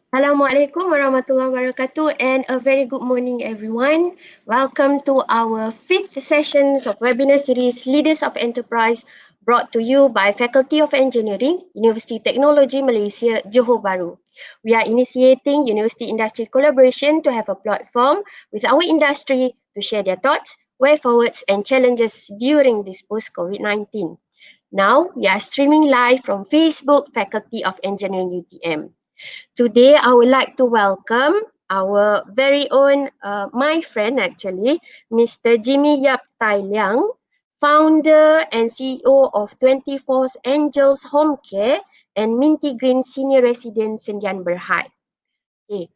Assalamualaikum warahmatullahi wabarakatuh and a very good morning everyone. Welcome to our fifth sessions of webinar series Leaders of Enterprise brought to you by Faculty of Engineering, University Technology Malaysia, Johor Bahru. We are initiating university industry collaboration to have a platform with our industry to share their thoughts, way forwards and challenges during this post-COVID-19. Now, we are streaming live from Facebook Faculty of Engineering UTM. Today, I would like to welcome our very own, my friend actually, Mr. Yeap Thye Liang, founder and CEO of 24th Angels Home Care and Mintygreen Senior Resident Sendian Berhad. Okay.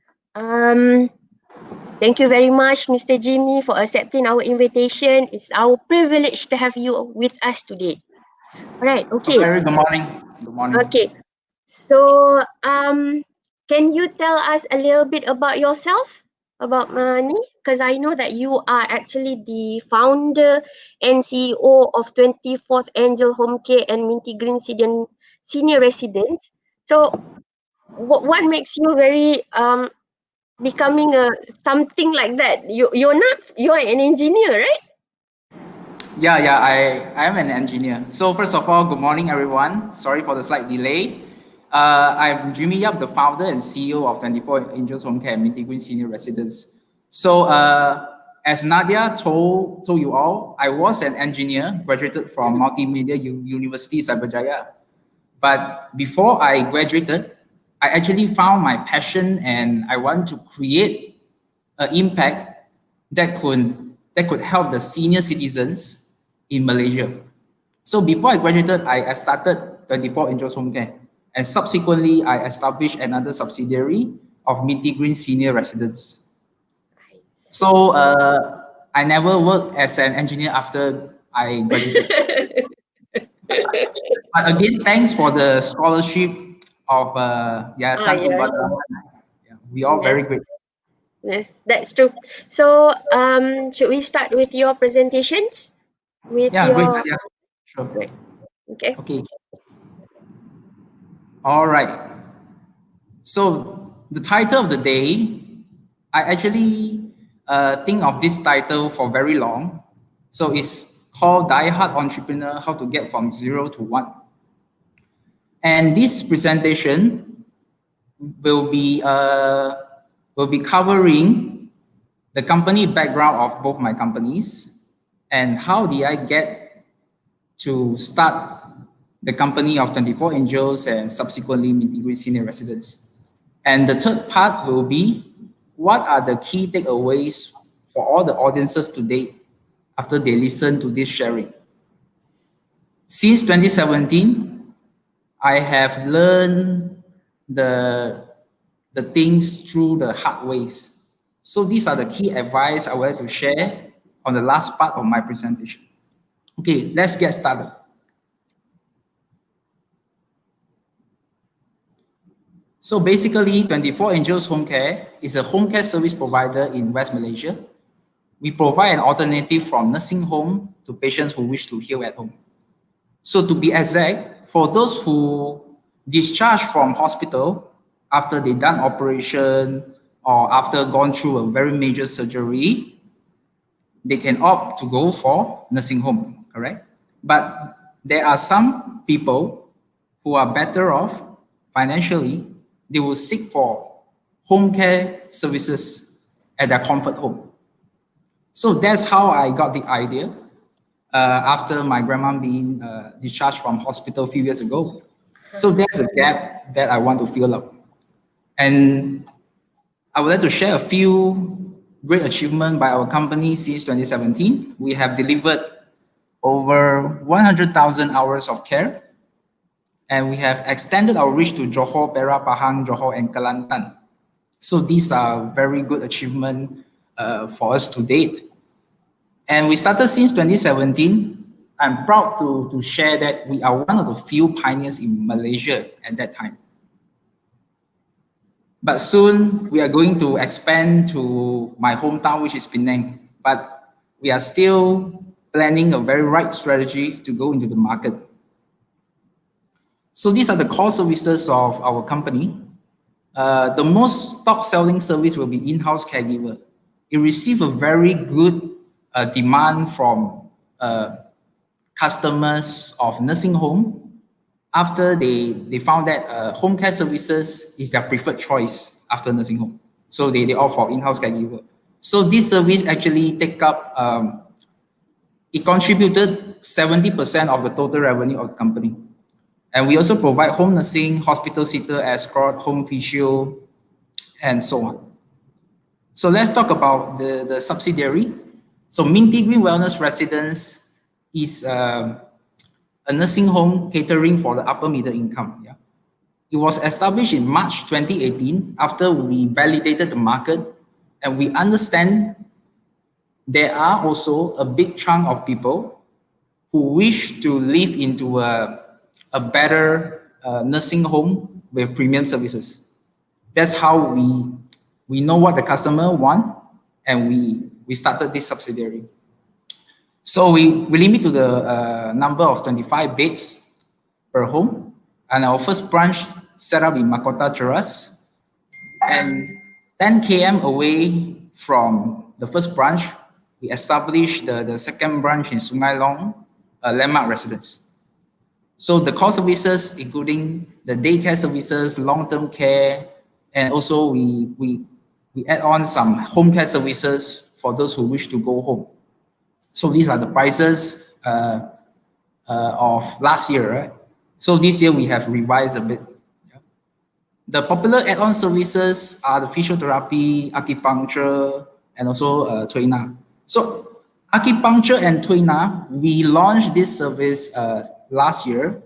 Thank you very much, Mr. Jimmy, for accepting our invitation. It's our privilege to have you with us today. All right. Okay. Very good morning. Good morning. Okay. So, can you tell us a little bit about yourself, about Mani? Because I know that you are actually the founder and CEO of 24th Angel Home Care and Mintygreen Senior Residence. So, what makes you very becoming a something like that? You're an engineer, right? Yeah, I am an engineer. So first of all, good morning, everyone. Sorry for the slight delay. I'm Yeap, the founder and CEO of 24 Angels Home Care and Mintygreen Senior Residence. So as Nadia told you all, I was an engineer, graduated from Multimedia University, Cyberjaya. But before I graduated, I actually found my passion and I want to create an impact that could help the senior citizens in Malaysia. So before I graduated, I started 24 Angels Home Care, and subsequently I established another subsidiary of Mintygreen Senior Residence. So I never worked as an engineer after I graduated. But again, thanks for the scholarship of Santu Yeah. Rahman. Yeah, we are very Yes. grateful. Yes, that's true. So, should we start with your presentations? With Yeah, great, your Nadia. Sure. Great. Okay. Okay. All right. So the title of the day, I actually think of this title for very long. So it's called Die Hard Entrepreneur: How to Get from Zero to One. And this presentation will be covering the company background of both my companies and how did I get to start the company of 24 Angels and subsequently Mintygreen Senior Residence. And the third part will be what are the key takeaways for all the audiences today after they listen to this sharing. Since 2017, I have learned the things through the hard ways. So these are the key advice I would like to share on the last part of my presentation. Okay, let's get started. So basically, 24 Angels Home Care is a home care service provider in West Malaysia. We provide an alternative from nursing home to patients who wish to heal at home. So to be exact, for those who discharge from hospital after they done operation or after gone through a very major surgery, they can opt to go for nursing home, correct? But there are some people who are better off financially. They will seek for home care services at their comfort home. So that's how I got the idea after my grandma being discharged from hospital a few years ago. So there's a gap that I want to fill up. And I would like to share a few great achievements by our company since 2017. We have delivered over 100,000 hours of care, and we have extended our reach to Johor, Perak, Pahang, Johor, and Kelantan. So these are very good achievements for us to date. And we started since 2017. I'm proud to share that we are one of the few pioneers in Malaysia at that time. But soon we are going to expand to my hometown, which is Penang. But we are still planning a very right strategy to go into the market. So these are the core services of our company. The most top selling service will be in-house caregiver. It received a very good demand from customers of nursing home after they found that home care services is their preferred choice after nursing home. So they opt for in-house caregiver. So this service actually take up, it contributed 70% of the total revenue of the company. And we also provide home nursing, hospital sitter, escort, home physio, and so on. So let's talk about the subsidiary. So Mintygreen Wellness Residence is a nursing home catering for the upper middle income. Yeah? It was established in March 2018 after we validated the market and we understand there are also a big chunk of people who wish to live into a better nursing home with premium services. That's how we know what the customer want, and we started this subsidiary. So we limit to the number of 25 beds per home, and our first branch set up in Makota Cheras, and 10 km away from the first branch, we established the second branch in Sungai Long, a landmark residence. So the core services, including the daycare services, long-term care, and also we add on some home care services for those who wish to go home. So these are the prices of last year, right? So this year we have revised a bit. Yeah. The popular add-on services are the physiotherapy, acupuncture, and also Tuina. So acupuncture and Tuina, we launched this service last year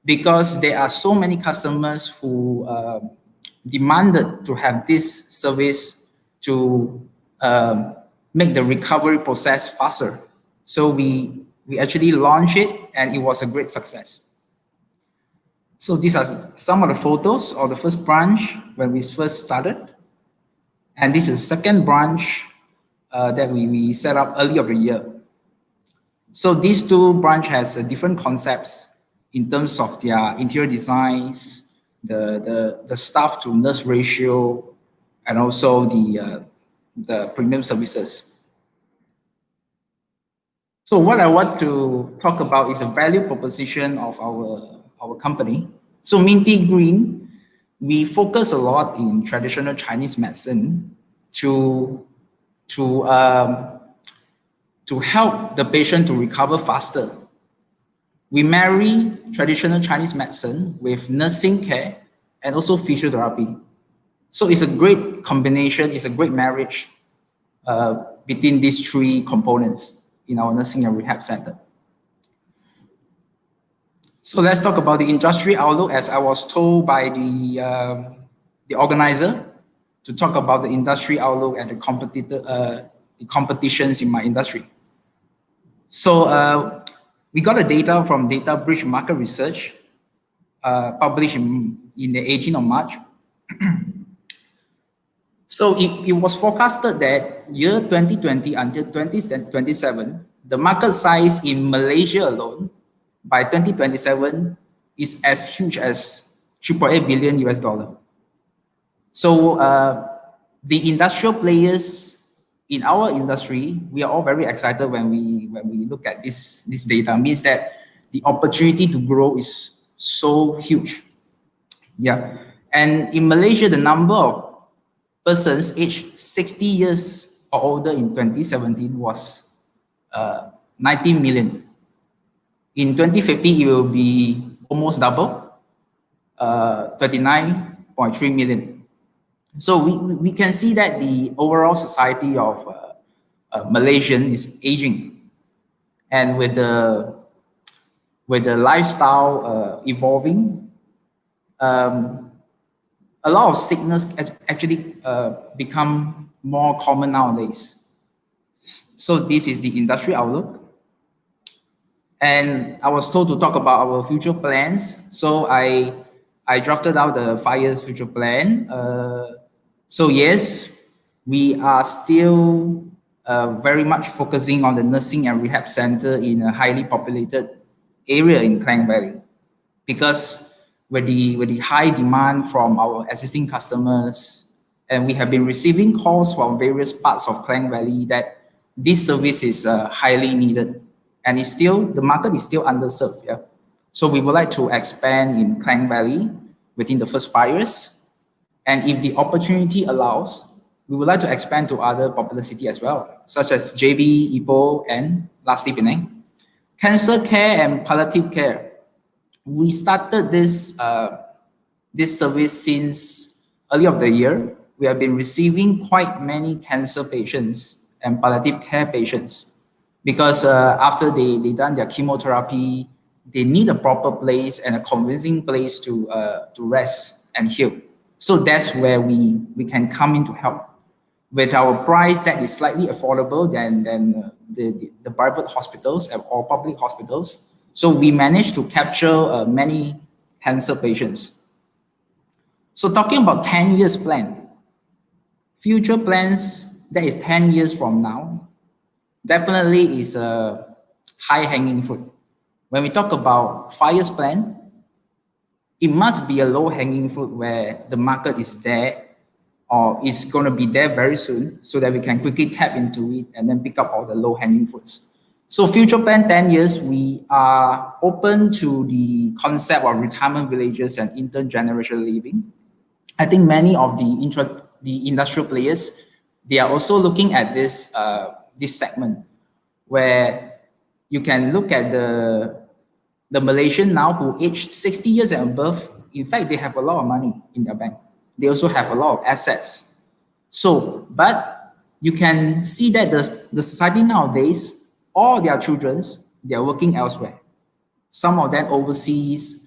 because there are so many customers who demanded to have this service to make the recovery process faster. So we actually launched it and it was a great success. So these are some of the photos of the first branch when we first started. And this is the second branch that we set up early of the year. So these two branch has different concepts in terms of their interior designs, the staff to nurse ratio, and also the premium services. So what I want to talk about is the value proposition of our company. So Mintygreen, we focus a lot in traditional Chinese medicine to help the patient to recover faster. We marry traditional Chinese medicine with nursing care and also physiotherapy. So it's a great combination, it's a great marriage between these three components in our nursing and rehab center. So let's talk about the industry outlook, as I was told by the organizer to talk about the industry outlook and the competitions in my industry. So we got the data from Data Bridge Market Research, published in the 18th of March. So it was forecasted that year 2020 until 2027, the market size in Malaysia alone by 2027 is as huge as $3.8 billion US. So the industrial players in our industry, we are all very excited when we look at this data. It means that the opportunity to grow is so huge. Yeah, and in Malaysia, the number of persons aged 60 years or older in 2017 was 19 million. In 2050, it will be almost double, 39.3 million. So we can see that the overall society of Malaysian is aging, and with the lifestyle evolving, a lot of sickness actually become more common nowadays. So this is the industry outlook. And I was told to talk about our future plans. So I drafted out the 5 years future plan. So yes, we are still very much focusing on the nursing and rehab center in a highly populated area in Klang Valley, because with the high demand from our existing customers, and we have been receiving calls from various parts of Klang Valley that this service is highly needed, and it's still, the market is still underserved. Yeah, so we would like to expand in Klang Valley within the first 5 years, and if the opportunity allows, we would like to expand to other popular cities as well, such as JB, Ipoh, and lastly Penang. Cancer care and palliative care. We started this service since early of the year. We have been receiving quite many cancer patients and palliative care patients because after they done their chemotherapy, they need a proper place and a convincing place to rest and heal. So that's where we can come in to help with our price that is slightly affordable than the private hospitals or public hospitals. So we managed to capture many cancer patients. So talking about 10 years plan, future plans that is 10 years from now, definitely is a high hanging fruit. When we talk about 5 years plan, it must be a low hanging fruit where the market is there or is going to be there very soon so that we can quickly tap into it and then pick up all the low hanging fruits. So future plan 10 years, we are open to the concept of retirement villages and intergenerational living. I think many of the industrial players, they are also looking at this segment where you can look at the Malaysian now who age 60 years and above. In fact, they have a lot of money in their bank. They also have a lot of assets. So, but you can see that the society nowadays, all their children, they are working elsewhere. Some of them overseas,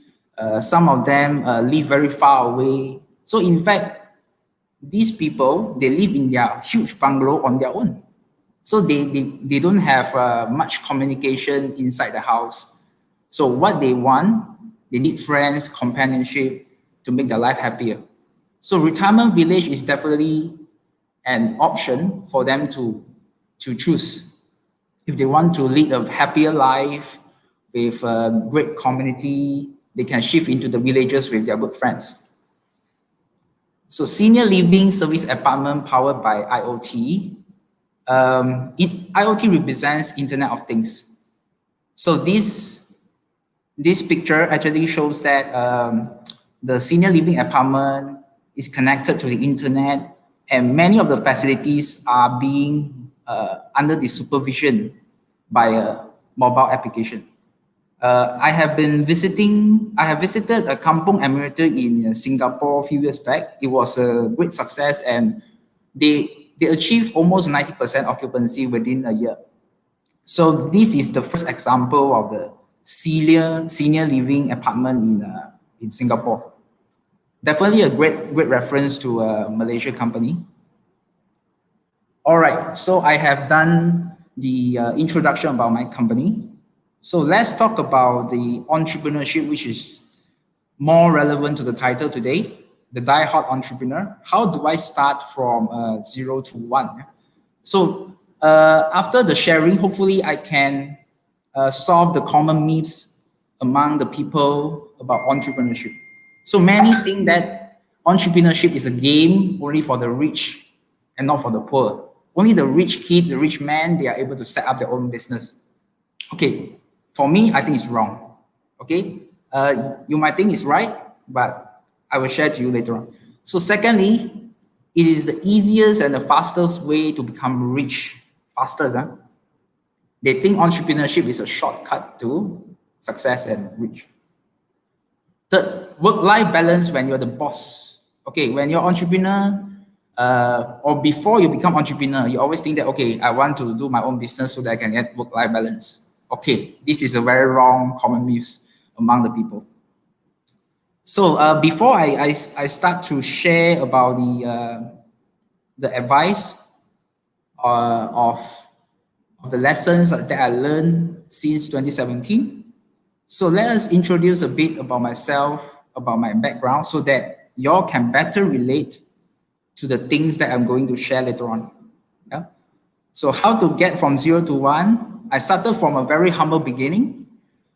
some of them live very far away. So in fact, these people, they live in their huge bungalow on their own. So they don't have much communication inside the house. So what they want, they need friends, companionship to make their life happier. So retirement village is definitely an option for them to choose. If they want to lead a happier life with a great community, they can shift into the villages with their good friends. So senior living service apartment powered by IoT. IoT represents Internet of Things. So this picture actually shows that the senior living apartment is connected to the internet, and many of the facilities are being under the supervision by a mobile application. I have visited a Kampung Emirator in Singapore a few years back. It was a great success, and they achieved almost 90% occupancy within a year. So this is the first example of the senior living apartment in Singapore. Definitely a great reference to a Malaysia company. All right, so I have done the introduction about my company. So let's talk about the entrepreneurship, which is more relevant to the title today, the die-hard entrepreneur. How do I start from 0 to 1? So after the sharing, hopefully I can solve the common myths among the people about entrepreneurship. So many think that entrepreneurship is a game only for the rich and not for the poor. Only the rich kid, the rich man, they are able to set up their own business. Okay, for me, I think it's wrong. Okay, you might think it's right, but I will share to you later on. So secondly, it is the easiest and the fastest way to become rich. Fastest, huh? They think entrepreneurship is a shortcut to success and rich. Third, work-life balance when you're the boss. Okay, when you're entrepreneur, or before you become entrepreneur, you always think that, okay, I want to do my own business so that I can get work-life balance. Okay, this is a very wrong common myth among the people. So before I start to share about the advice of the lessons that I learned since 2017, so let us introduce a bit about myself, about my background, so that y'all can better relate to the things that I'm going to share later on. Yeah? So how to get from 0 to 1? I started from a very humble beginning.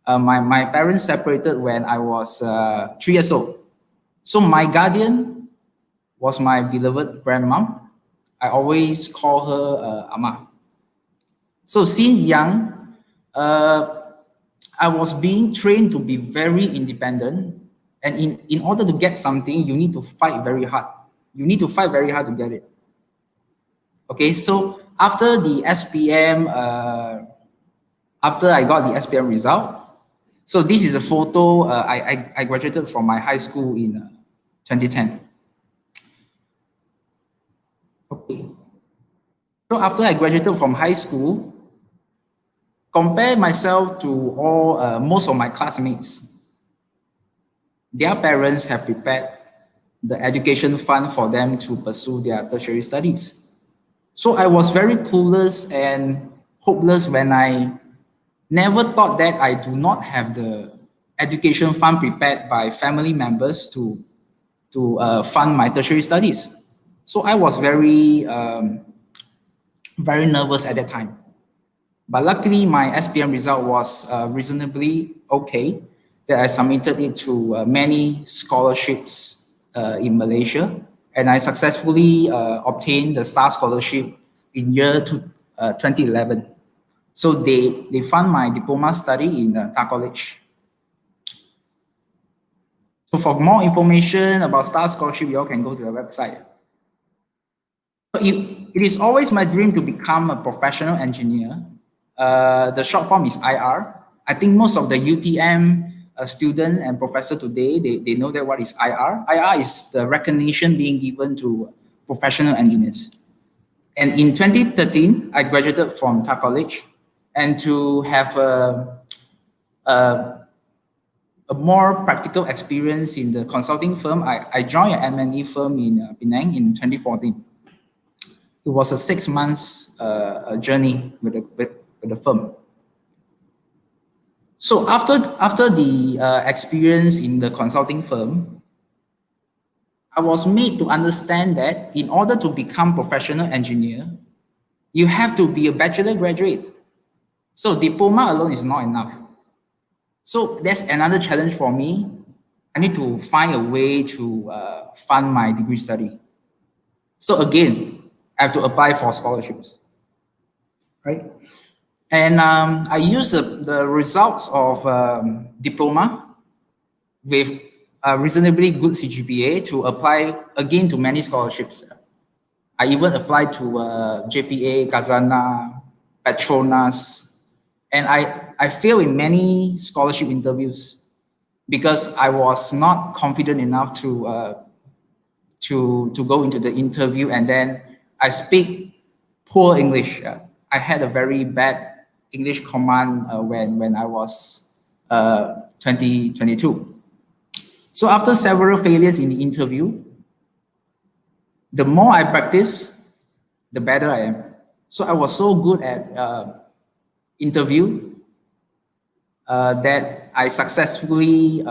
My parents separated when I was 3 years old. So my guardian was my beloved grandmom. I always call her Ama. So since young, uh, I was being trained to be very independent. And in order to get something, you need to fight very hard. You need to fight very hard to get it. Okay, so after the SPM, after I got the SPM result, so this is a photo. I graduated from my high school in 2010. Okay. So after I graduated from high school, compare myself to all most of my classmates. Their parents have prepared the education fund for them to pursue their tertiary studies. So I was very clueless and hopeless when I never thought that I do not have the education fund prepared by family members to fund my tertiary studies. So I was very nervous at that time. But luckily, my SPM result was reasonably okay, that I submitted it to many scholarships in Malaysia, and I successfully obtained the STAR scholarship in 2011. So they fund my diploma study in Thai College. So for more information about STAR scholarship, you all can go to the website. It is always my dream to become a professional engineer. The short form is IR. I think most of the UTM student and professor today, they know that what is IR. IR is the recognition being given to professional engineers. And in 2013, I graduated from Thai College. And to have a more practical experience in the consulting firm, I joined an M&E firm in Penang in 2014. It was a 6 months journey with the firm. So after the experience in the consulting firm, I was made to understand that in order to become professional engineer, you have to be a bachelor graduate. So diploma alone is not enough. So that's another challenge for me. I need to find a way to fund my degree study. So again, I have to apply for scholarships, right? And I use the results of diploma with a reasonably good CGPA to apply again to many scholarships. I even applied to JPA, Kazana, Petronas, and I failed in many scholarship interviews because I was not confident enough to go into the interview, and then I speak poor English. I had a very bad English command when I was 22. So after several failures in the interview, the more I practice, the better I am. So I was so good at interview that I successfully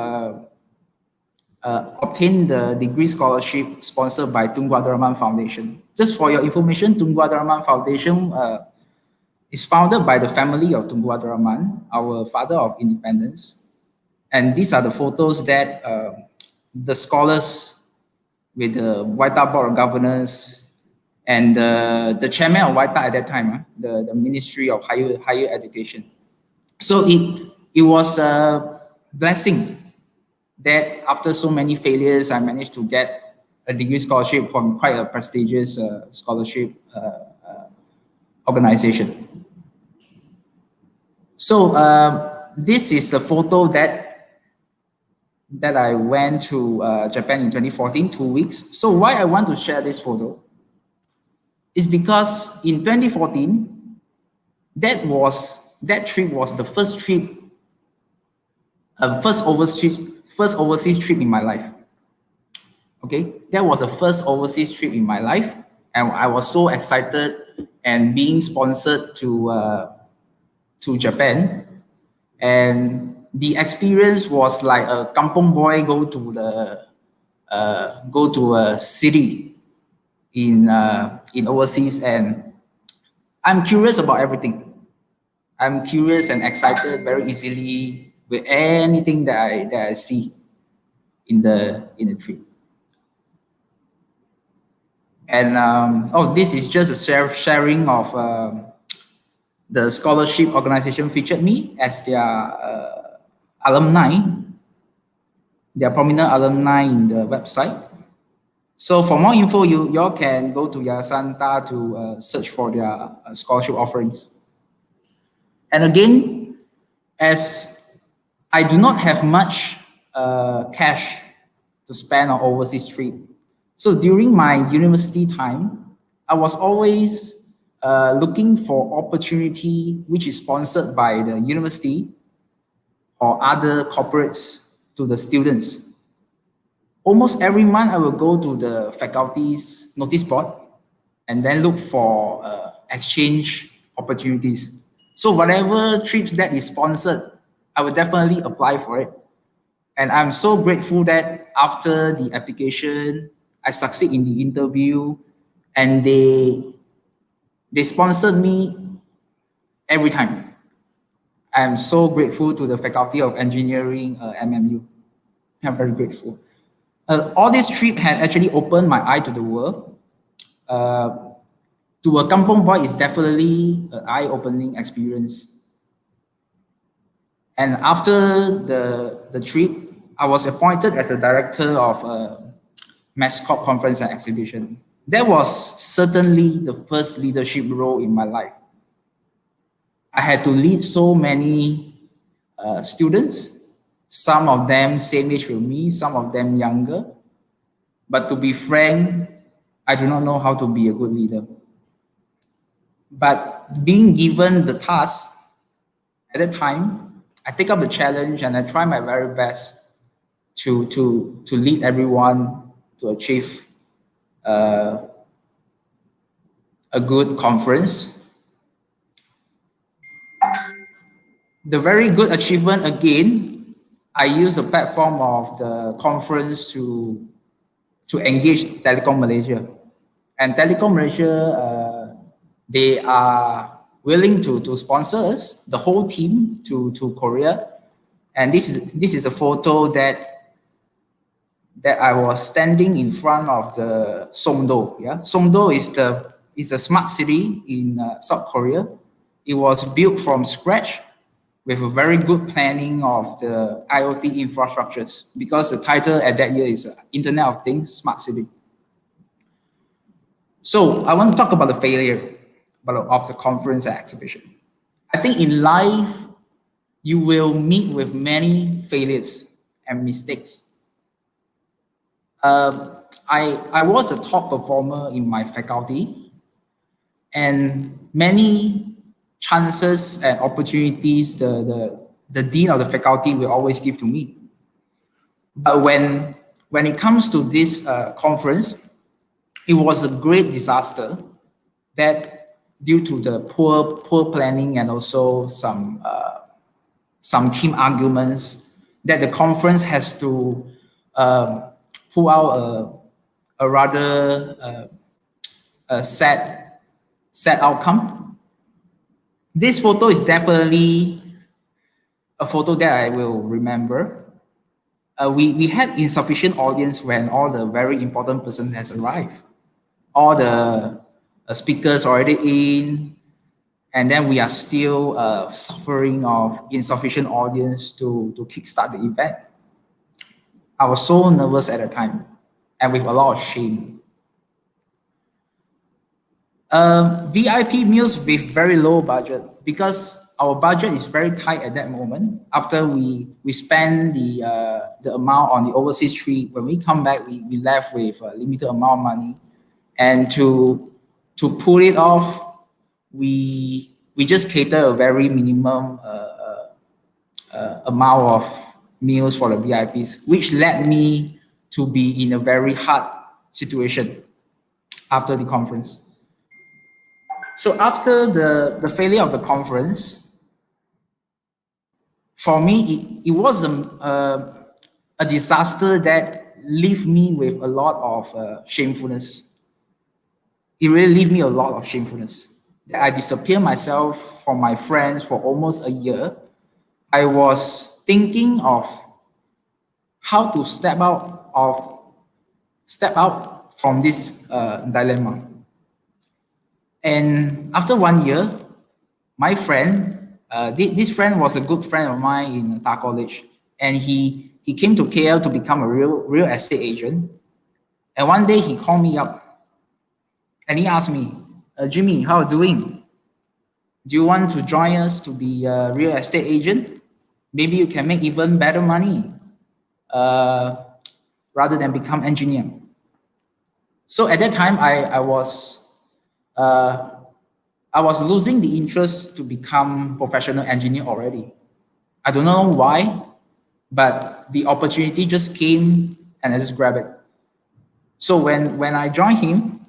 obtained the degree scholarship sponsored by Tunku Abdul Rahman Foundation. Just for your information, Tunku Abdul Rahman Foundation is founded by the family of Tunku Abdul Rahman, our father of independence. And these are the photos that the scholars with the White House Board of Governors and the chairman of White House at that time, the Ministry of Higher Education. So it was a blessing that after so many failures, I managed to get a degree scholarship from quite a prestigious scholarship organization. So this is the photo that I went to Japan in 2014, 2 weeks. So why I want to share this photo is because in 2014, that trip was the first trip, first overseas trip in my life. Okay, that was the first overseas trip in my life, and I was so excited and being sponsored to Japan, and the experience was like a kampong boy go to a city in overseas, and I'm curious about everything. I'm curious and excited very easily with anything that I see in the trip. And this is just a sharing of the scholarship organization featured me as their alumni, their prominent alumni in the website. So for more info, y'all can go to Yasanta to search for their scholarship offerings. And again, as I do not have much cash to spend on overseas trip, so during my university time, I was always looking for opportunity which is sponsored by the university or other corporates to the students. Almost every month, I will go to the faculty's notice board and then look for exchange opportunities. So whatever trips that is sponsored, I will definitely apply for it. And I'm so grateful that after the application, I succeed in the interview, and they sponsored me every time. I'm so grateful to the Faculty of Engineering, MMU. I'm very grateful. All this trip had actually opened my eye to the world. To a kampong boy is definitely an eye-opening experience. And after the trip, I was appointed as the director of Mescorp Conference and Exhibition. That was certainly the first leadership role in my life. I had to lead so many students, some of them same age with me, some of them younger. But to be frank, I do not know how to be a good leader. But being given the task at that time, I take up the challenge and I try my very best to lead everyone to achieve a good conference. The very good achievement again, I use the platform of the conference to engage Telecom Malaysia. And Telecom Malaysia, they are willing to sponsor us, the whole team, to Korea. And this is a photo that I was standing in front of the Songdo. Yeah, Songdo is a smart city in South Korea. It was built from scratch with a very good planning of the IoT infrastructures, because the title at that year is Internet of Things, Smart City. So I want to talk about the failure of the conference and exhibition. I think in life, you will meet with many failures and mistakes. I was a top performer in my faculty, and many chances and opportunities the dean of the faculty will always give to me. But when it comes to this conference, it was a great disaster that due to the poor planning and also some team arguments, that the conference has to pull out a rather sad outcome. This photo is definitely a photo that I will remember. We had insufficient audience when all the very important persons has arrived. All the speakers already in, and then we are still suffering of insufficient audience to kickstart the event. I was so nervous at the time, and with a lot of shame. VIP meals with very low budget, because our budget is very tight at that moment. After we spend the amount on the overseas trip, when we come back, we left with a limited amount of money, and to pull it off, we just cater a very minimum amount of meals for the VIPs, which led me to be in a very hard situation after the conference. So after the failure of the conference, for me, it was a disaster that left me with a lot of shamefulness. It really left me a lot of shamefulness. I disappeared myself from my friends for almost a year. I was thinking of how to step out from this dilemma. And after 1 year, my friend, this friend was a good friend of mine in Thai college, and he came to KL to become a real estate agent. And one day he called me up and he asked me, Jimmy, how are you doing? Do you want to join us to be a real estate agent? Maybe you can make even better money uh, rather than become engineer. So at that time, uh, I was losing the interest to become professional engineer already. I don't know why, but the opportunity just came and I just grabbed it. So when I joined him,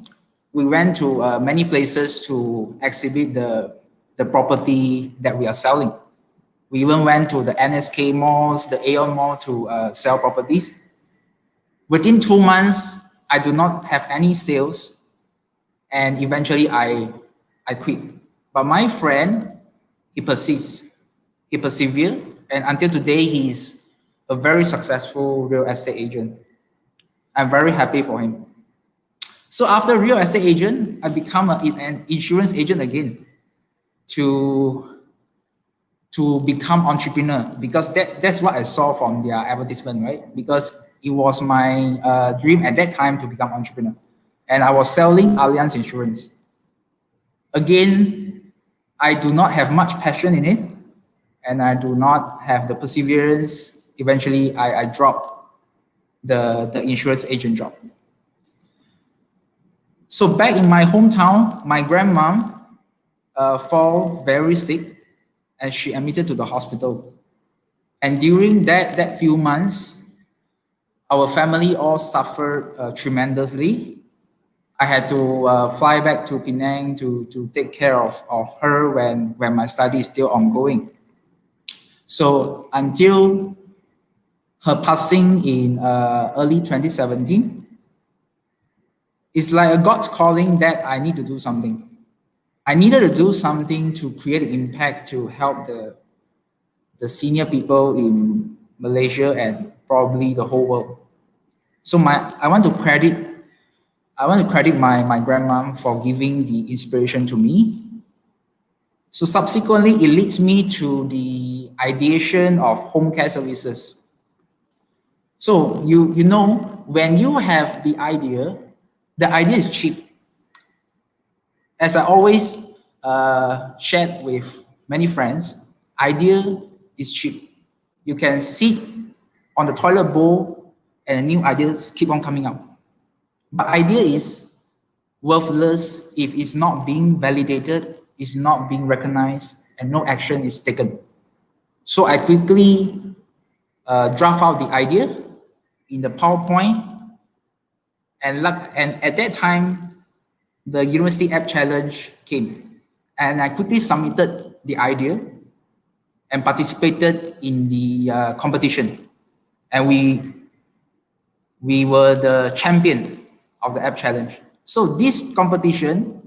we went to many places to exhibit the property that we are selling. We even went to the NSK malls, the Aeon mall to sell properties. Within 2 months, I do not have any sales, and eventually I quit. But my friend, he persists, he persevered, and until today, he's a very successful real estate agent. I'm very happy for him. So after real estate agent, I become an insurance agent again to become entrepreneur, because that's what I saw from their advertisement, right? Because it was my dream at that time to become entrepreneur, and I was selling Allianz Insurance. Again, I do not have much passion in it, and I do not have the perseverance. Eventually, I dropped the insurance agent job. So back in my hometown, my grandma fall very sick, and she admitted to the hospital. And during that few months, our family all suffered tremendously. I had to fly back to Penang to take care of her when my study is still ongoing. So until her passing in early 2017, it's like a God's calling that I need to do something. I needed to do something to create an impact to help the senior people in Malaysia and probably the whole world. So I want to credit my grandmom for giving the inspiration to me. So subsequently, it leads me to the ideation of home care services. So you know, when you have the idea is cheap. As I always shared with many friends, idea is cheap. You can sit on the toilet bowl and new ideas keep on coming out. But idea is worthless if it's not being validated, it's not being recognized, and no action is taken. So I quickly draft out the idea in the PowerPoint, and at that time, the University App Challenge came, and I quickly submitted the idea and participated in the competition, and we were the champion of the App Challenge. So this competition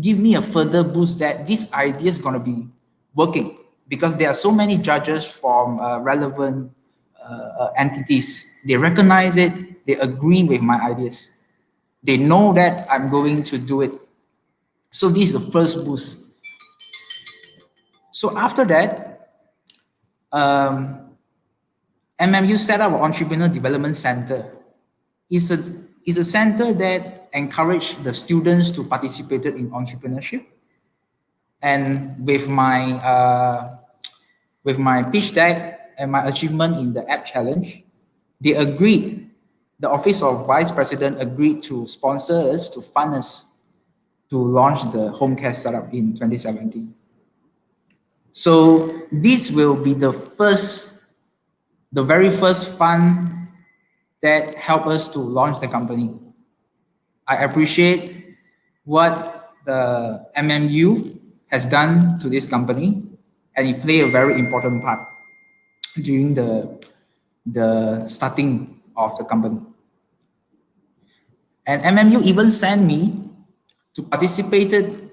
give me a further boost that this idea is going to be working, because there are so many judges from relevant entities. They recognize it, they agree with my ideas. They know that I'm going to do it. So this is the first boost. So after that, MMU set up an Entrepreneur Development Center. It's a center that encourages the students to participate in entrepreneurship. And with my pitch deck and my achievement in the app challenge, they agreed, the Office of Vice President agreed to sponsor us, to fund us to launch the home care startup in 2017. So this will be the very first fund that helped us to launch the company. I appreciate what the MMU has done to this company, and it played a very important part during the starting of the company. And MMU even sent me to participate in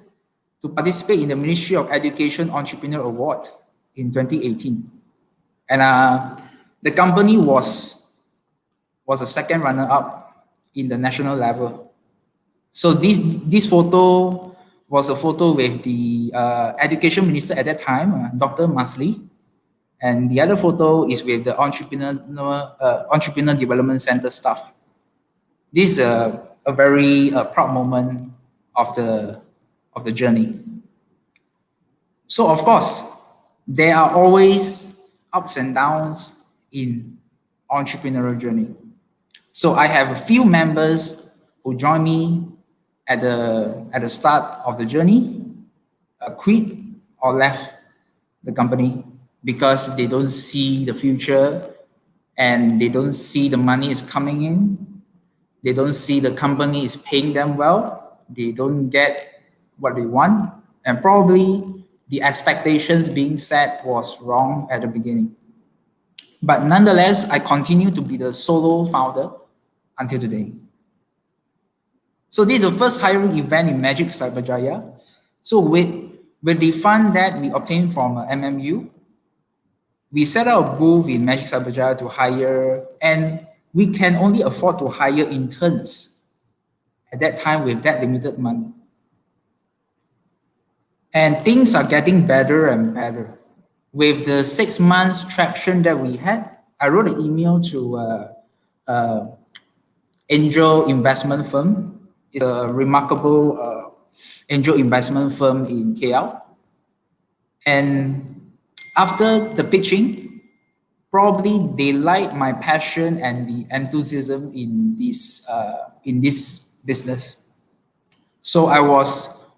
the Ministry of Education Entrepreneur Award in 2018. And the company was a second runner-up in the national level. So this photo was a photo with the education minister at that time, Dr. Masli. And the other photo is with the Entrepreneur Development Center staff. This is a very proud moment of the journey. So of course, there are always ups and downs in entrepreneurial journey. So I have a few members who join me at the start of the journey, quit or left the company because they don't see the future and they don't see the money is coming in. They don't see the company is paying them well. They don't get what they want. And probably the expectations being set was wrong at the beginning. But nonetheless, I continue to be the solo founder until today. So this is the first hiring event in Magic Cyberjaya. So with the fund that we obtained from MMU, we set up a booth in Magic Cyberjaya to hire, and we can only afford to hire interns at that time with that limited money. And things are getting better and better. With the 6 months traction that we had, I wrote an email to angel investment firm. It's a remarkable angel investment firm in KL. And after the pitching, probably they like my passion and the enthusiasm in this business. So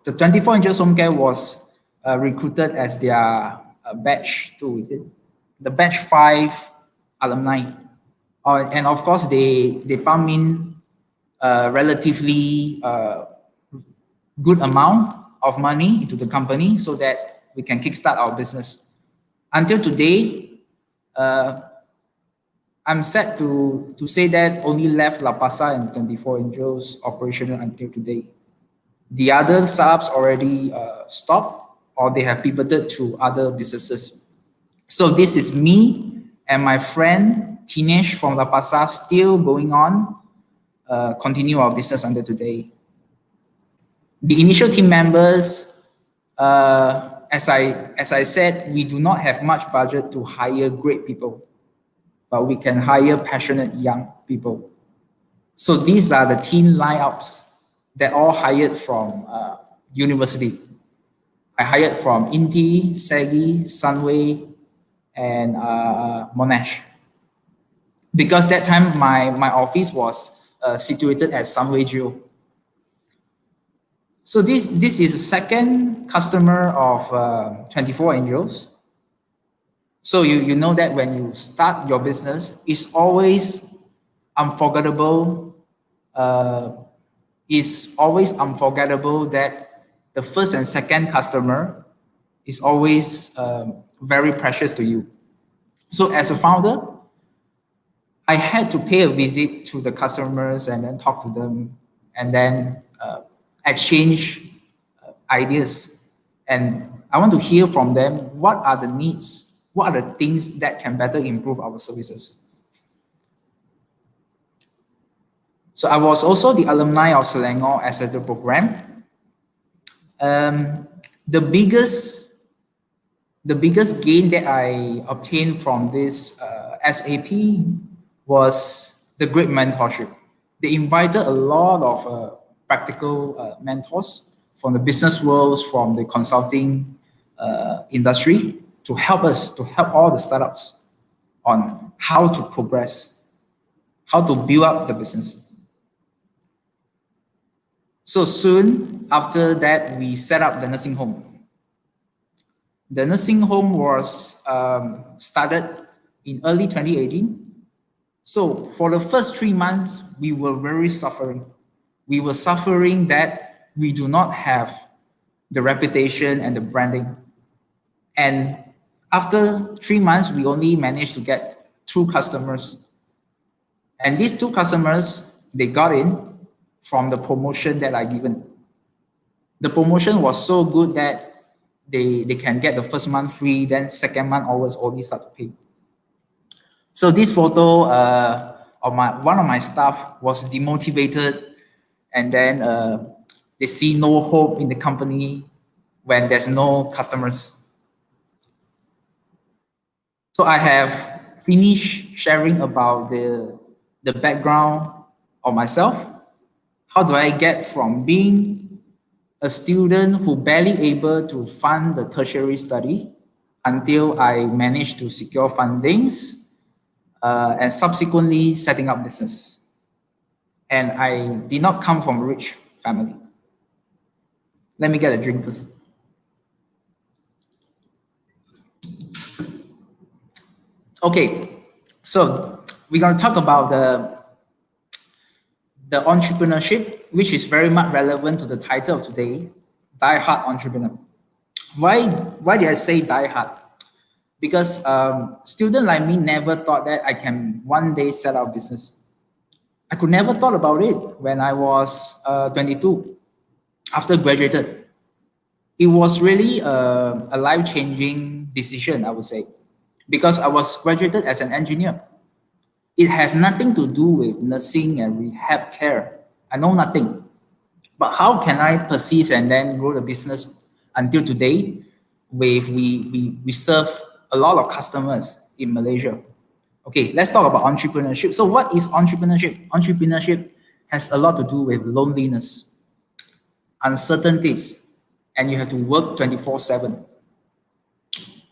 the 24 Angels Home Care was recruited as their batch 2, is it? The batch 5 alumni. And of course, they pump in a relatively good amount of money into the company so that we can kickstart our business. Until today, I'm sad to say that only left La Pasa and 24 Angels operational until today. The other startups already stopped or they have pivoted to other businesses. So this is me and my friend Tinesh from La Pasa still going on, continue our business until today. The initial team members, as I said, we do not have much budget to hire great people, but we can hire passionate young people. So these are the team lineups that all hired from university. I hired from Indy, Segi, Sunway, and Monash. Because that time my office was situated at Sunway Geo. So this is the second customer of 24 Angels. So you know that when you start your business, it's always unforgettable. It's always unforgettable that the first and second customer is always very precious to you. So as a founder, I had to pay a visit to the customers and then talk to them and then exchange ideas. And I want to hear from them, what are the needs? What are the things that can better improve our services? So I was also the alumni of Selangor Accelerator program. The biggest gain that I obtained from this SAP was the great mentorship. They invited a lot of practical mentors from the business world, from the consulting industry to help us, to help all the startups on how to progress, how to build up the business. So soon after that, we set up the nursing home. The nursing home was started in early 2018. So for the first 3 months, we were very suffering. We were suffering that we do not have the reputation and the branding. And after 3 months, we only managed to get 2 customers. And these 2 customers, they got in from the promotion that I given. The promotion was so good that they can get the first month free, then second month always only start to pay. So this photo of one of my staff was demotivated, and then they see no hope in the company when there's no customers. So I have finished sharing about the background of myself. How do I get from being a student who barely able to fund the tertiary study until I managed to secure fundings and subsequently setting up business. And I did not come from a rich family. Let me get a drink first. Okay, so we're going to talk about the entrepreneurship, which is very much relevant to the title of today, Die Hard Entrepreneur. Why did I say die hard? Because student like me never thought that I can one day set up business. I could never thought about it when I was 22 after graduated. It was really a life-changing decision, I would say, because I was graduated as an engineer. It has nothing to do with nursing and rehab care. I know nothing. But how can I persist and then grow the business until today? We serve a lot of customers in Malaysia. Okay, let's talk about entrepreneurship. So what is entrepreneurship? Entrepreneurship has a lot to do with loneliness, uncertainties, and you have to work 24/7.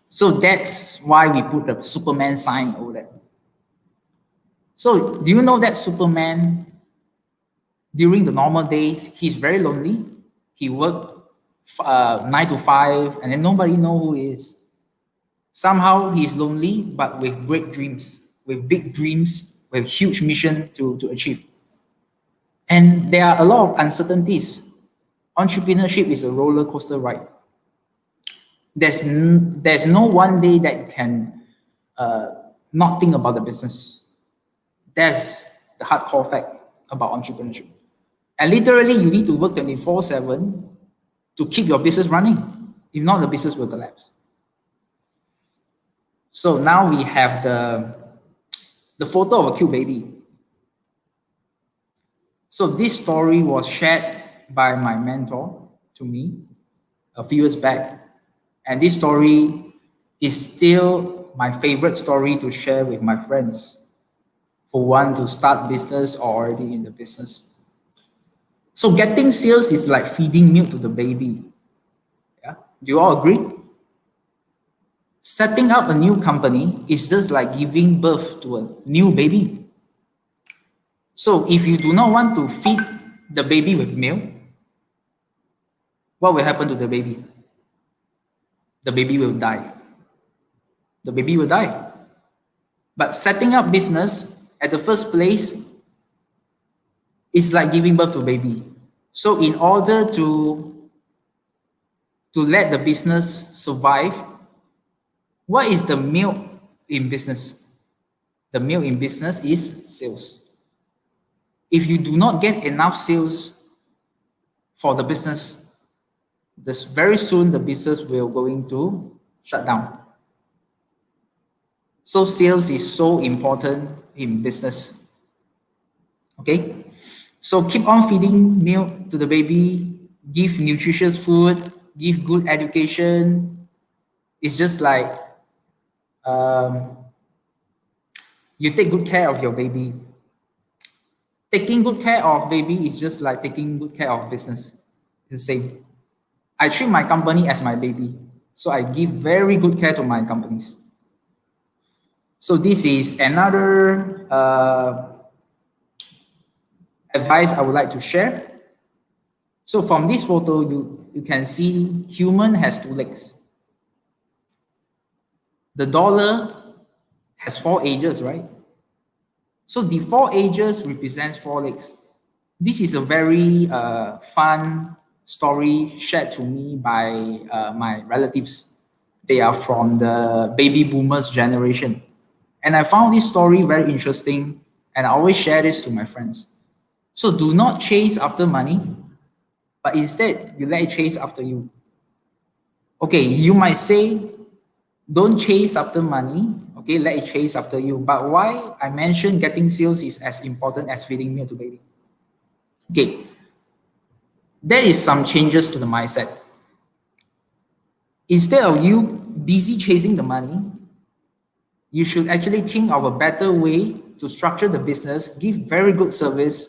So that's why we put the Superman sign over there. So do you know that Superman, during the normal days, he's very lonely. He worked 9 to 5, and then nobody know who he is. Somehow he's lonely, but with great dreams, with big dreams, with huge mission to achieve. And there are a lot of uncertainties. Entrepreneurship is a roller coaster ride. There's no one day that you can not think about the business. That's the hardcore fact about entrepreneurship. And literally, you need to work 24/7 to keep your business running. If not, the business will collapse. So now we have the photo of a cute baby. So this story was shared by my mentor to me a few years back. And this story is still my favorite story to share with my friends who want to start business or already in the business. So getting sales is like feeding milk to the baby. Yeah? Do you all agree? Setting up a new company is just like giving birth to a new baby. So if you do not want to feed the baby with milk, what will happen to the baby? The baby will die. The baby will die. But setting up business at the first place is like giving birth to a baby. So in order to let the business survive, what is the milk in business? The milk in business is sales. If you do not get enough sales for the business, very soon the business will going to shut down. So sales is so important in business. Okay, so keep on feeding milk to the baby, give nutritious food, give good education. It's just like you take good care of your baby. Taking good care of baby is just like taking good care of business. It's the same. I treat my company as my baby. So I give very good care to my companies. So this is another advice I would like to share. So from this photo, you can see human has 2 legs. The dollar has 4 edges, right? So the 4 edges represents 4 legs. This is a very fun story shared to me by my relatives. They are from the baby boomers generation. And I found this story very interesting, and I always share this to my friends. So do not chase after money, but instead you let it chase after you. Okay, you might say, don't chase after money, Okay, let it chase after you. But why I mentioned getting sales is as important as feeding meal to baby. Okay, there is some changes to the mindset. Instead of you busy chasing the money, you should actually think of a better way to structure the business, give very good service,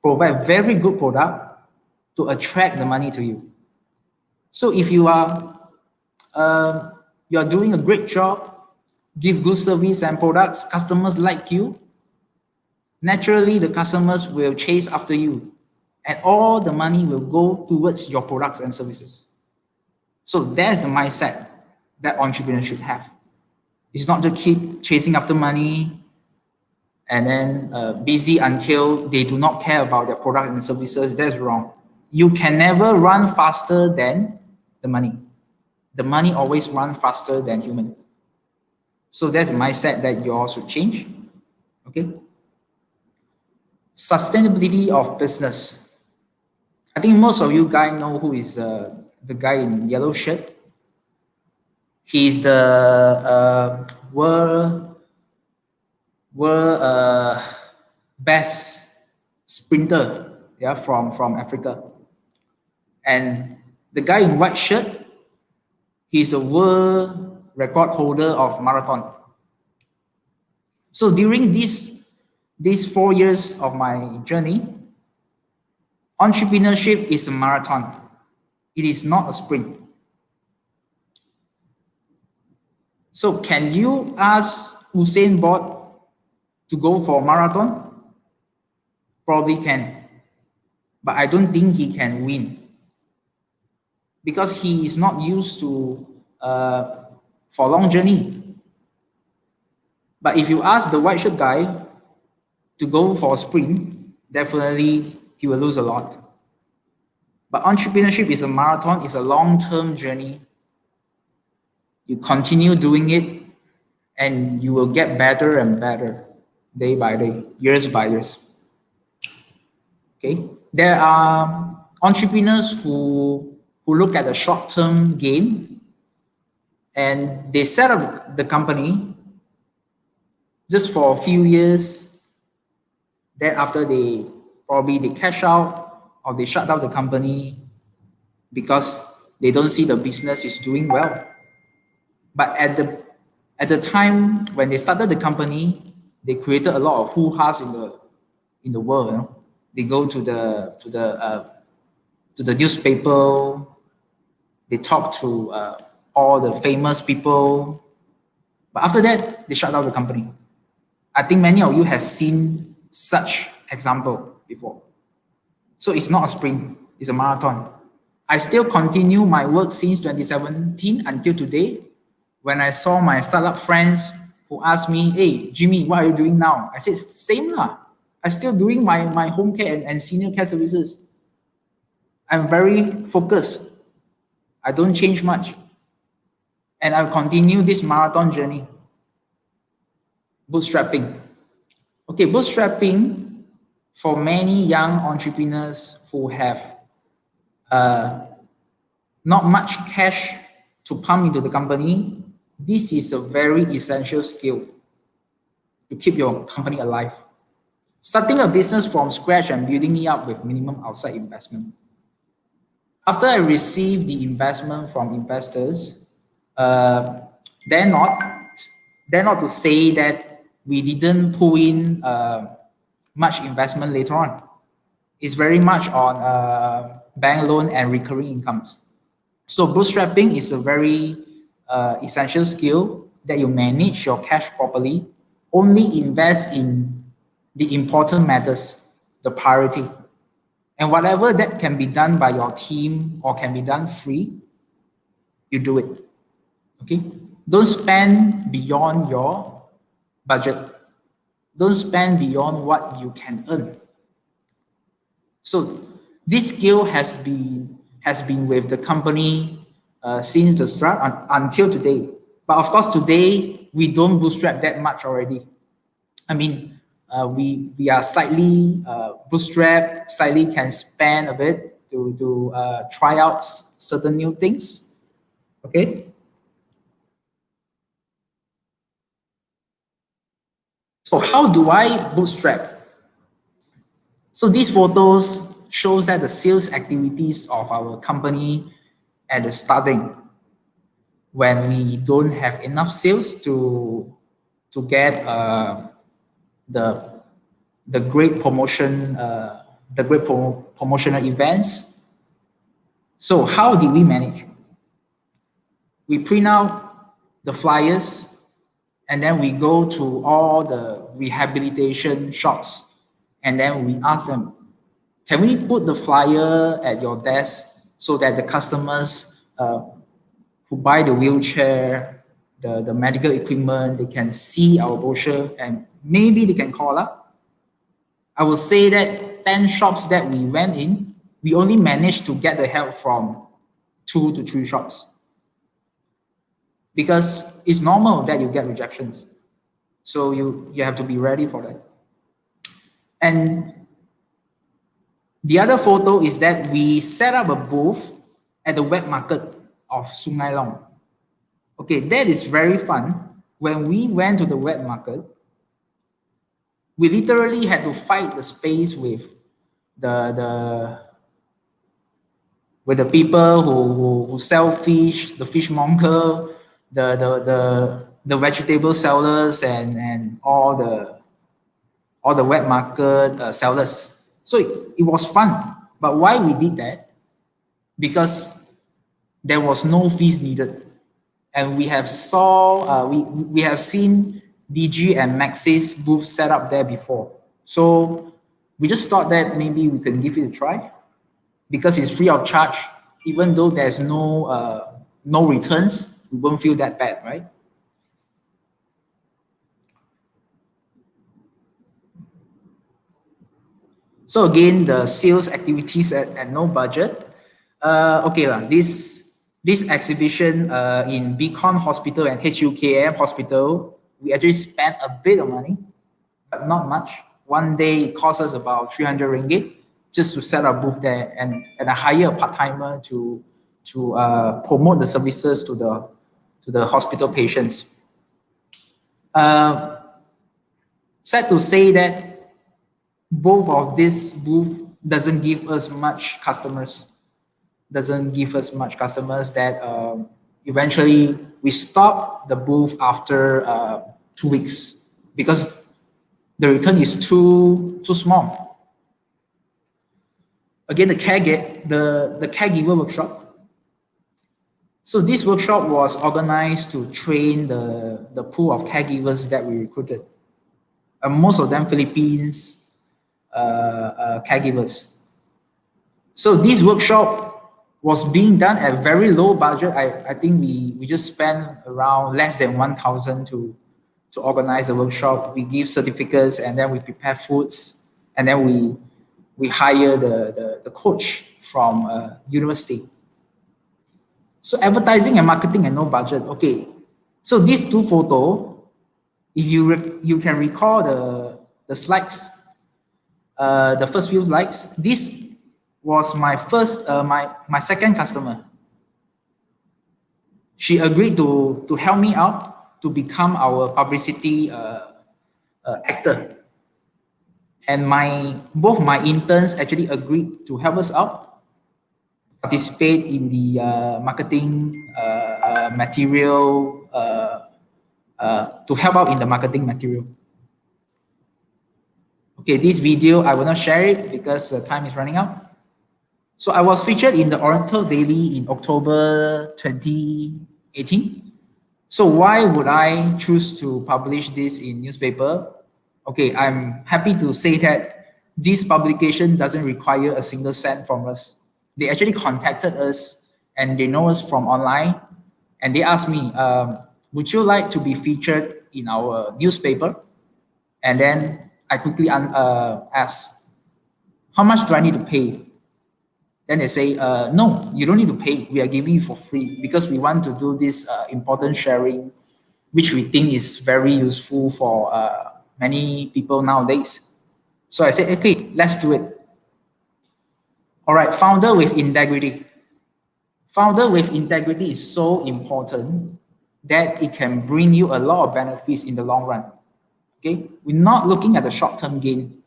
provide very good product to attract the money to you. So if you are doing a great job, give good service and products, customers like you, naturally the customers will chase after you, and all the money will go towards your products and services. So that's the mindset that entrepreneurs should have. It's not to keep chasing after money and then busy until they do not care about their product and services. That's wrong. You can never run faster than the money. The money always runs faster than human. So that's the mindset that you all should change. Okay. Sustainability of business. I think most of you guys know who is the guy in yellow shirt. He's the world best sprinter, yeah, from Africa. And the guy in white shirt, he's a world record holder of marathon. So during these 4 years of my journey, entrepreneurship is a marathon. It is not a sprint. So can you ask Usain Bolt to go for a marathon? Probably can. But I don't think he can win, because he is not used to for long journey. But if you ask the white shirt guy to go for a sprint, definitely he will lose a lot. But entrepreneurship is a marathon, it's a long-term journey. You continue doing it and you will get better and better day by day, years by years. Okay, there are entrepreneurs who look at the short-term gain and they set up the company just for a few years. Then after they cash out or they shut down the company because they don't see the business is doing well. But at the time when they started the company, they created a lot of hoo-has in the world. You know? They go to the newspaper, they talk to all the famous people, but after that they shut down the company. I think many of you have seen such example before. So it's not a sprint, it's a marathon. I still continue my work since 2017 until today. When I saw my startup friends who asked me, hey, Jimmy, what are you doing now? I said, same lah. I'm still doing my home care and senior care services. I'm very focused. I don't change much. And I'll continue this marathon journey. Bootstrapping. Okay, bootstrapping for many young entrepreneurs who have not much cash to pump into the company, this is a very essential skill to keep your company alive. Starting a business from scratch and building it up with minimum outside investment. After I received the investment from investors, they're not to say that we didn't pull in much investment later on. It's very much on bank loan and recurring incomes. So bootstrapping is a very essential skill that you manage your cash properly, only invest in the important matters, the priority. And whatever that can be done by your team or can be done free, you do it. Okay? Don't spend beyond your budget. Don't spend beyond what you can earn. So this skill has been with the company since the start until today. But of course, today we don't bootstrap that much already. I mean, we are slightly bootstrap, slightly can spend a bit to try out certain new things. Okay. So how do I bootstrap? So these photos shows that the sales activities of our company at the starting, when we don't have enough sales to get the the great promotion, promotional events. So how did we manage? We print out the flyers, and then we go to all the rehabilitation shops, and then we ask them, can we put the flyer at your desk so that the customers who buy the wheelchair, the medical equipment, they can see our brochure and maybe they can call up? I would say that 10 shops that we went in, we only managed to get the help from 2 to 3 shops. Because it's normal that you get rejections. So you have to be ready for that. And the other photo is that we set up a booth at the wet market of Sungai Long. Okay, that is very fun. When we went to the wet market, we literally had to fight the space with the people who sell fish, the fishmonger, the vegetable sellers, and all the wet market sellers. So it was fun. But why we did that? Because there was no fees needed, and we have seen DG and Max's booth set up there before. So we just thought that maybe we can give it a try, because it's free of charge. Even though there's no returns, we won't feel that bad, right? So again, the sales activities at no budget. Okay, this exhibition in Beacon Hospital and HUKM Hospital, we actually spent a bit of money, but not much. One day it cost us about 300 ringgit just to set up booth there, and I hire a part-timer to promote the services to the hospital patients. Sad to say that both of this booth doesn't give us much customers. That eventually we stopped the booth after 2 weeks because the return is too small. Again, the caregiver workshop. So this workshop was organized to train the pool of caregivers that we recruited. Most of them Philippines caregivers. So this workshop was being done at very low budget. I think we just spent around less than 1,000 to organize the workshop. We give certificates, and then we prepare foods, and then we hire the coach from university. So advertising and marketing and no budget. Okay, so these 2 photos, if you can recall the slides, the first few slides, this was my second customer. She agreed to help me out to become our publicity actor. And both my interns actually agreed to help us out, participate in the marketing material, to help out in the marketing material. Okay, this video, I will not share it because the time is running out. So I was featured in the Oriental Daily in October 2018. So why would I choose to publish this in newspaper? Okay, I'm happy to say that this publication doesn't require a single cent from us. They actually contacted us, and they know us from online, and they asked me, would you like to be featured in our newspaper? And then I quickly asked, how much do I need to pay? Then they say, no, you don't need to pay. We are giving you for free because we want to do this important sharing, which we think is very useful for many people nowadays. So I said, okay, let's do it. All right, founder with integrity. Founder with integrity is so important that it can bring you a lot of benefits in the long run. Okay, we're not looking at the short-term gain.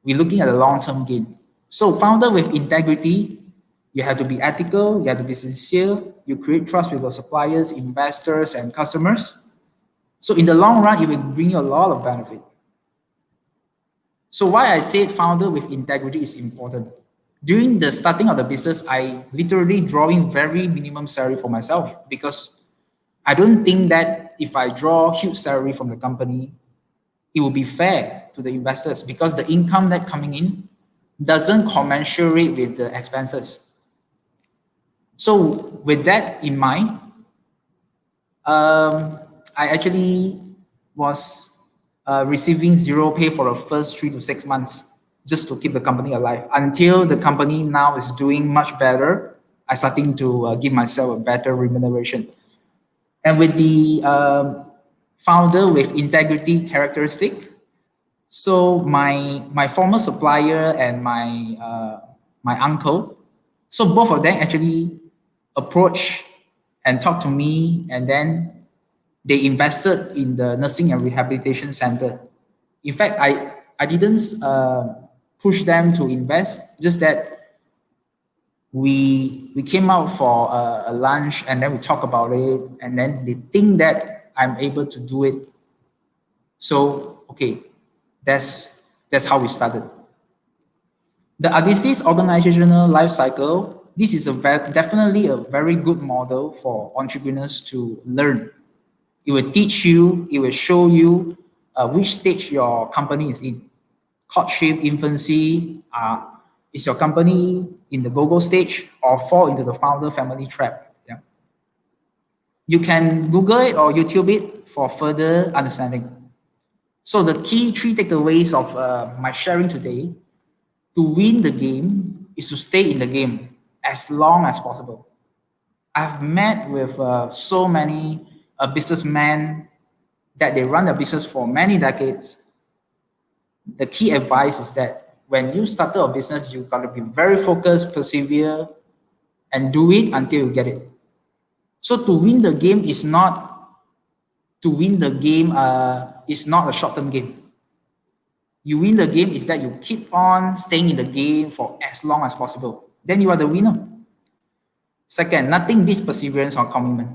We're looking at the long-term gain. So founder with integrity, you have to be ethical, you have to be sincere, you create trust with your suppliers, investors, and customers. So in the long run, it will bring you a lot of benefit. So why I said founder with integrity is important. During the starting of the business, I literally drawing very minimum salary for myself because I don't think that if I draw huge salary from the company, it will be fair to the investors because the income that coming in doesn't commensurate with the expenses. So with that in mind, I actually was receiving zero pay for the first 3 to 6 months just to keep the company alive until the company now is doing much better. I starting to give myself a better remuneration. And with the founder with integrity characteristic, so my former supplier and my uncle, so both of them actually approach and talk to me, and then they invested in the nursing and rehabilitation center. In fact, I didn't push them to invest, just that we came out for a lunch and then we talk about it, and then they think that I'm able to do it. So okay, that's how we started. The Adizes organizational life cycle, this is definitely a very good model for entrepreneurs to learn. It will teach you, it will show you which stage your company is in. Courtship, infancy, is your company in the go-go stage or fall into the founder family trap? Yeah. You can Google it or YouTube it for further understanding. So the key three takeaways of my sharing today: to win the game is to stay in the game as long as possible. I've met with so many businessmen that they run a business for many decades. The key advice is that when you start a business, you got to be very focused, persevere, and do it until you get it. So to win the game is not is not a short-term game. You win the game is that you keep on staying in the game for as long as possible. Then you are the winner. Second, nothing beats perseverance or commitment.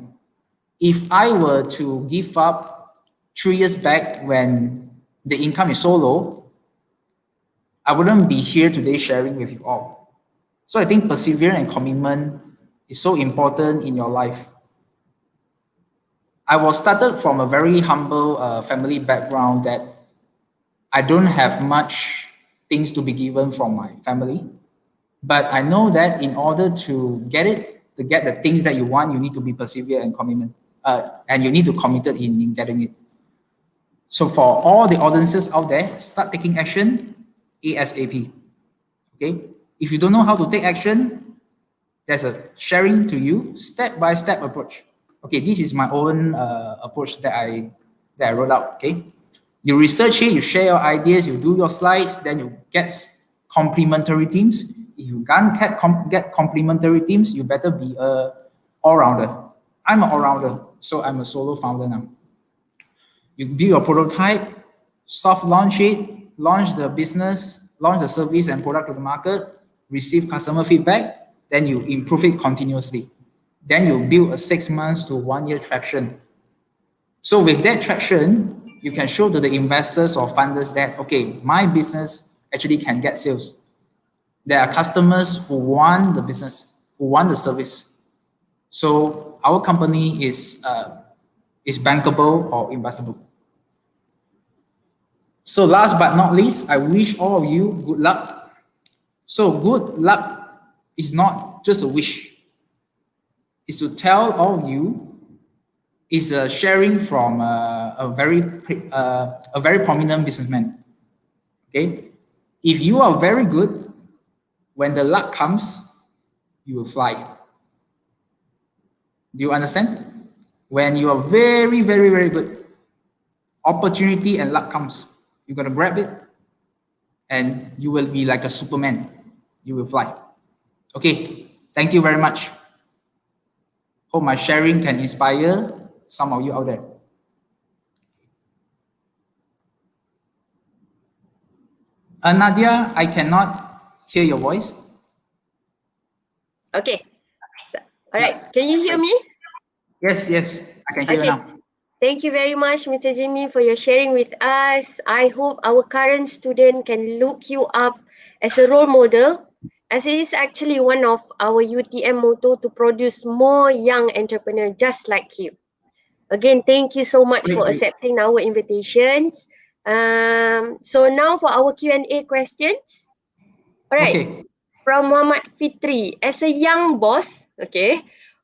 If I were to give up 3 years back when the income is so low, I wouldn't be here today sharing with you all. So I think perseverance and commitment is so important in your life. I was started from a very humble family background that I don't have much things to be given from my family. But I know that in order to get it, to get the things that you want, you need to be persevere and commitment, and you need to committed in getting it. So for all the audiences out there, start taking action ASAP. Okay. If you don't know how to take action, there's a sharing to you step-by-step approach. Okay, this is my own approach that I wrote out. Okay, you research it, you share your ideas, you do your slides, then you get complementary teams. If you can't get complementary teams, you better be a all-rounder. I'm an all-rounder, so I'm a solo founder now. You build your prototype, soft launch it, launch the business, launch the service and product to the market, receive customer feedback, then you improve it continuously. Then you build a 6 months to 1 year traction. So with that traction, you can show to the investors or funders that, okay, my business actually can get sales. There are customers who want the business, who want the service. So our company is bankable or investable. So last but not least, I wish all of you good luck. So good luck is not just a wish. It's to tell all of you is sharing from a very prominent businessman. Okay, if you are very good, when the luck comes, you will fly. Do you understand? When you are very, very, very good, opportunity and luck comes. You're gonna grab it, and you will be like a Superman. You will fly. Okay, thank you very much. Hope my sharing can inspire some of you out there. Nadia, I cannot hear your voice. Okay. All right. Yeah. Can you hear me? Yes, yes, I can hear you Okay. now. Thank you very much, Mr. Jimmy, for your sharing with us. I hope our current student can look you up as a role model, as it is actually one of our UTM motto to produce more young entrepreneurs just like you. Again, thank you so much Great, for great. accepting our invitations. So now for our Q&A questions. All right. Okay. From Muhammad Fitri, as a young boss, okay,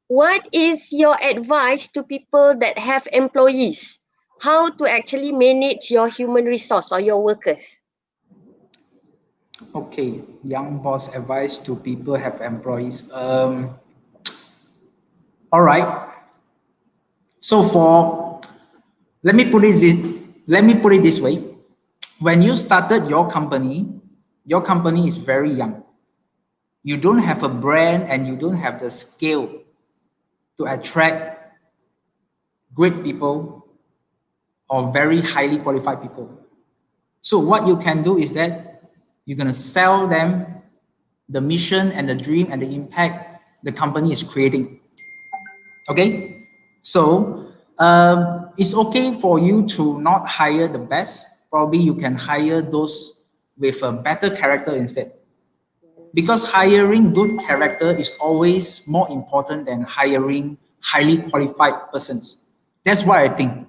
what is your advice to people that have employees? How to actually manage your human resource or your workers? Okay. Young boss advice to people have employees. All right. So for let me put it this, let me put it this way. When you started your company is very young. You don't have a brand and you don't have the scale to attract great people or very highly qualified people. So what you can do is that you're gonna sell them the mission and the dream and the impact the company is creating. Okay, so it's okay for you to not hire the best. Probably you can hire those with a better character instead. Because hiring good character is always more important than hiring highly qualified persons. That's what I think.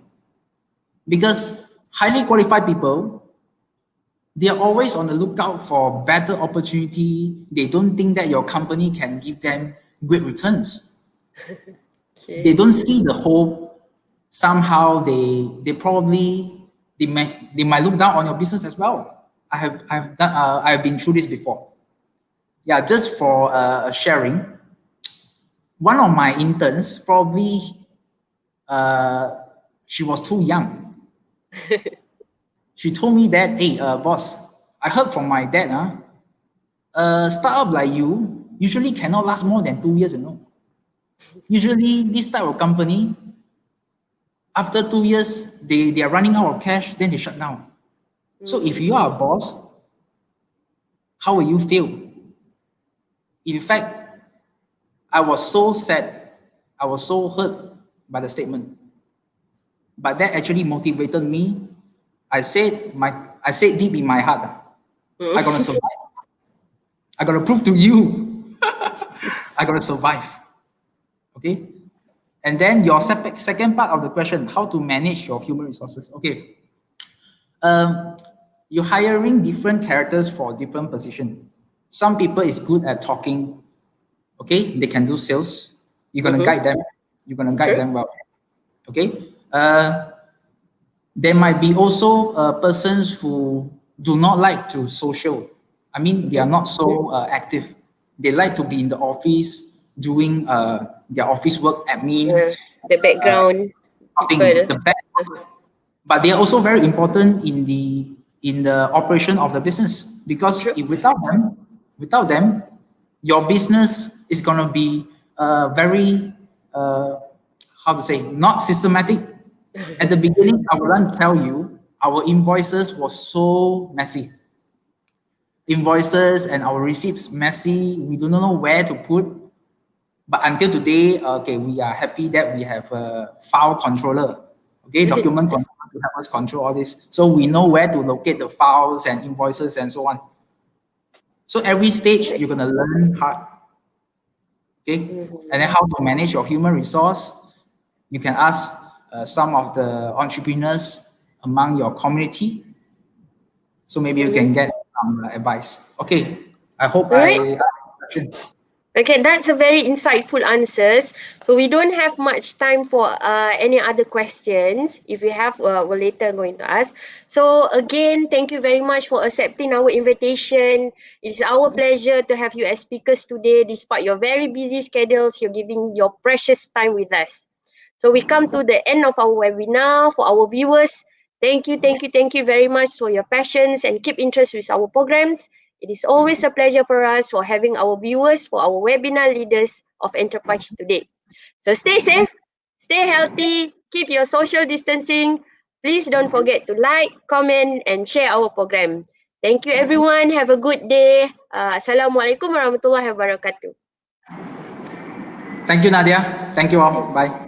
Because highly qualified people, they are always on the lookout for better opportunity. They don't think that your company can give them great returns. They Okay. don't see the whole. Somehow they probably they might look down on your business as well. I've been through this before. Yeah, just for sharing. One of my interns probably uh, she was too young. She told me that, hey, boss, I heard from my dad, a startup like you usually cannot last more than 2 years, you know. Usually, this type of company, after 2 years, they are running out of cash, then they shut down. So if you are a boss, how will you feel? In fact, I was so sad, I was so hurt by the statement. But that actually motivated me. I said deep in my heart, I gotta survive. I gotta prove to you, I gotta survive. Okay. And then your second part of the question, how to manage your human resources. Okay. Um, you're hiring different characters for different position. Some people is good at talking. Okay, they can do sales. You're gonna Mm-hmm. guide them. You're gonna guide True. them well. Okay. There might be also persons who do not like to social. I mean, they are Mm-hmm. not so active. They like to be in the office doing their office work, admin, The background nothing. people. The back, but they are also very important in the operation of the business because True. if without them, your business is gonna be very uh, how to say not systematic. At the beginning, I would like to tell you our invoices was so messy. Invoices and our receipts messy. We do not know where to put. But until today, okay, we are happy that we have a file controller, okay, document controller to help us control all this. So we know where to locate the files and invoices and so on. So every stage you're gonna learn hard, okay, and then how to manage your human resource. You can ask some of the entrepreneurs among your community. So maybe you Mm-hmm. can get some advice. Okay, I hope All I right. answered the question. Okay, that's a very insightful answers. So we don't have much time for any other questions. If we have, we're later going to ask. So again, thank you very much for accepting our invitation. It's our pleasure to have you as speakers today. Despite your very busy schedules, you're giving your precious time with us. So we come to the end of our webinar. For our viewers, thank you very much for your passions and keep interest with our programs. It is always a pleasure for us for having our viewers for our webinar leaders of enterprise today. So stay safe, stay healthy, keep your social distancing. Please don't forget to like, comment, and share our program. Thank you everyone. Have a good day. Assalamualaikum warahmatullahi wabarakatuh. Thank you, Nadia. Thank you all. Bye.